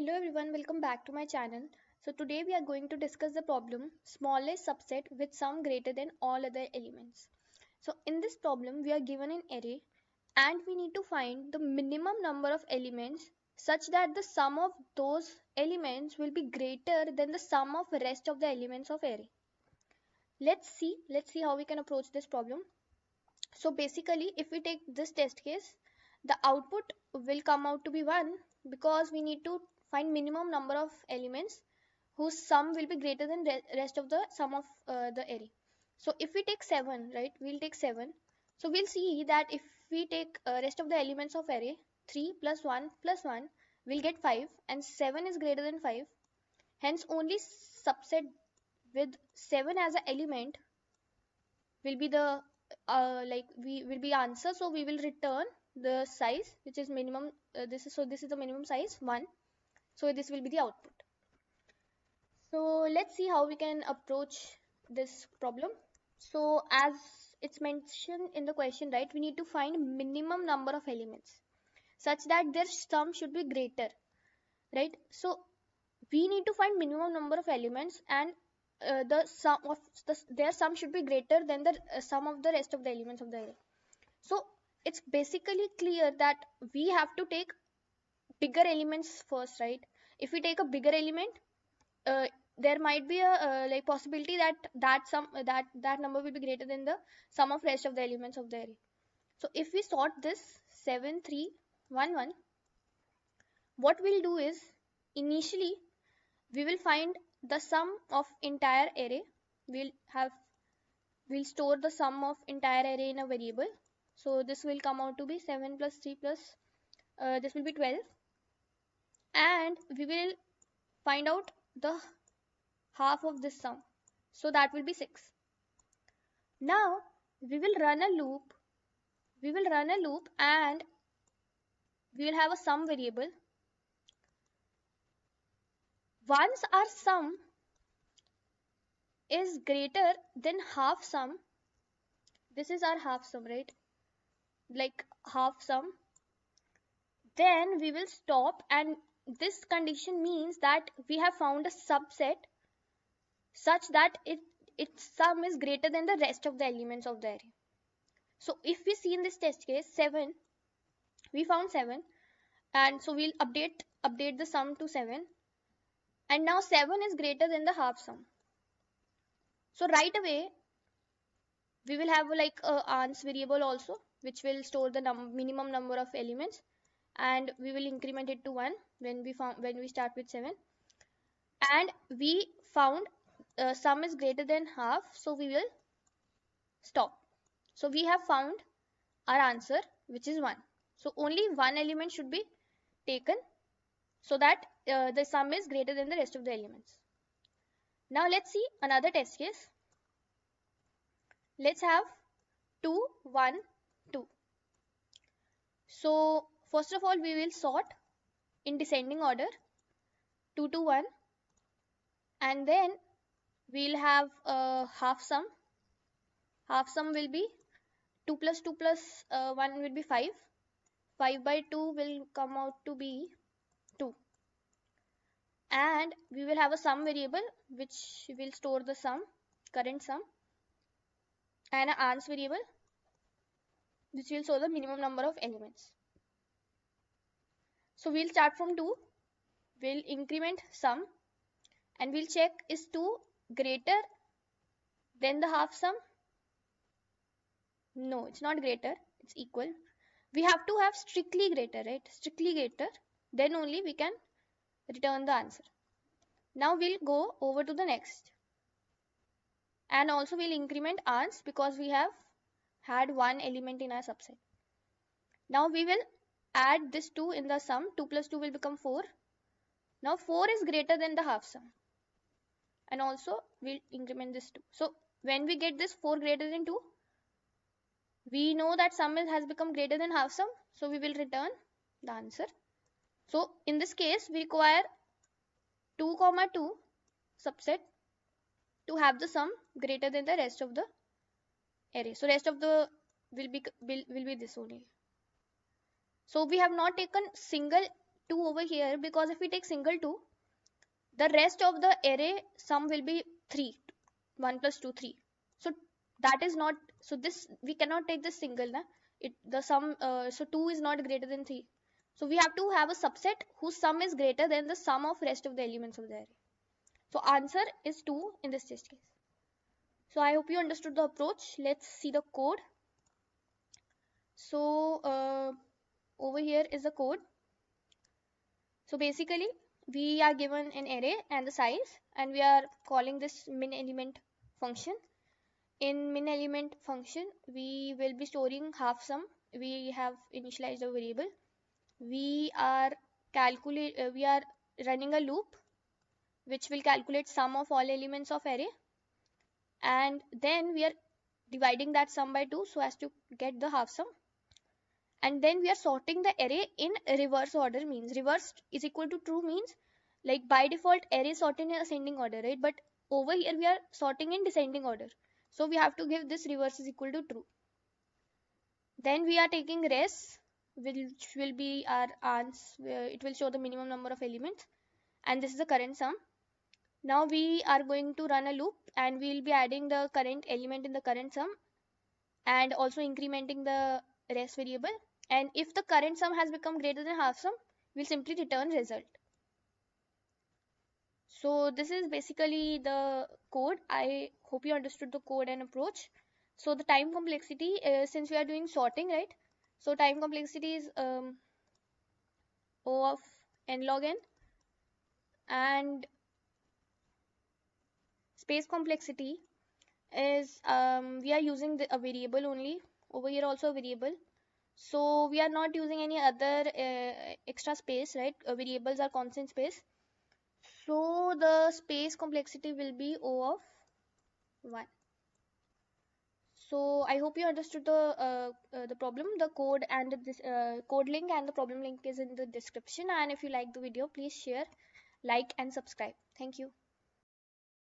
Hello everyone, welcome back to my channel. So today we are going to discuss the problem smallest subset with sum greater than all other elements. So in this problem we are given an array and we need to find the minimum number of elements such that the sum of those elements will be greater than the sum of rest of the elements of array. Let's see how we can approach this problem. So basically if we take this test case, the output will come out to be 1 because we need to find minimum number of elements whose sum will be greater than rest of the sum of the array. So if we take 7, right, we'll take 7. So we'll see that if we take rest of the elements of array, 3 plus 1 plus 1, we'll get 5 and 7 is greater than 5. Hence only subset with 7 as an element will be the we will be answer. So we will return the size which is minimum. This is the minimum size 1. So this will be the output. So let's see how we can approach this problem. So as it's mentioned in the question, right, we need to find minimum number of elements such that their sum should be greater, right? So we need to find minimum number of elements and the sum of their sum should be greater than the sum of the rest of the elements of the array. So it's basically clear that we have to take bigger elements first, right? If we take a bigger element, there might be a possibility that that number will be greater than the sum of rest of the elements of the array. So if we sort this 7 3 1 1, what we'll do is initially we will find the sum of entire array. We'll store the sum of entire array in a variable. So this will come out to be 7 plus 3 plus this will be 12, and we will find out the half of this sum. So that will be 6. Now we will run a loop. And we will have a sum variable. Once our sum is greater than half sum, this is our half sum, right? Like half sum, then we will stop, and this condition means that we have found a subset such that its sum is greater than the rest of the elements of the array. So if we see in this test case 7, we found 7, and so we'll update the sum to 7, and now 7 is greater than the half sum. So right away we will have like a ans variable also, which will store the minimum number of elements, and we will increment it to 1 when we start with 7, and we found sum is greater than half, so we will stop. So we have found our answer, which is 1. So only one element should be taken so that the sum is greater than the rest of the elements. Now let's see another test case. Let's have 2 1 2. So first of all we will sort in descending order 2 to 1, and then we'll have half sum. Half sum will be 2 plus 2 plus 1 will be 5. 5 by 2 will come out to be 2. And we will have a sum variable which will store the sum, current sum, and an ans variable which will show the minimum number of elements. So we'll start from 2, we'll increment sum, and we'll check is 2 greater than the half sum. No, it's not greater, it's equal. We have to have strictly greater, right? Strictly greater, then only we can return the answer. Now we'll go over to the next, and also we'll increment ans because we have had one element in our subset. Now we will add this 2 in the sum. 2 plus 2 will become 4. Now 4 is greater than the half sum, and also we'll increment this 2. So when we get this 4 greater than 2, we know that sum has become greater than half sum, so we will return the answer. So in this case we require 2 comma 2 subset to have the sum greater than the rest of the array. So rest of the will be this only. So we have not taken single 2 over here, because if we take single 2, the rest of the array sum will be 3. 1 plus 2, 3. So that is not, so this we cannot take this single, na? The sum, so 2 is not greater than 3. So we have to have a subset whose sum is greater than the sum of rest of the elements of the array. So answer is 2 in this test case. So I hope you understood the approach. Let's see the code. So over here is the code. So basically we are given an array and the size, and we are calling this min element function. In min element function, we will be storing half sum. We have initialized a variable. We are running a loop which will calculate sum of all elements of array, and then we are dividing that sum by 2 so as to get the half sum. And then we are sorting the array in reverse order. Means reverse is equal to true means, like by default array sorted in ascending order, right? But over here we are sorting in descending order, so we have to give this reverse is equal to true. Then we are taking res, which will be our answer. It will show the minimum number of elements, and this is the current sum. Now we are going to run a loop, and we will be adding the current element in the current sum and also incrementing the res variable. And if the current sum has become greater than half sum, we'll simply return result. So this is basically the code. I hope you understood the code and approach. So the time complexity, since we are doing sorting, right? So time complexity is O of n log n, and space complexity is we are using a variable only. Over here also a variable. So we are not using any other extra space, right? Variables are constant space. So the space complexity will be O of 1. So I hope you understood the problem. The code and this code link and the problem link is in the description. And if you like the video, please share, like and subscribe. Thank you.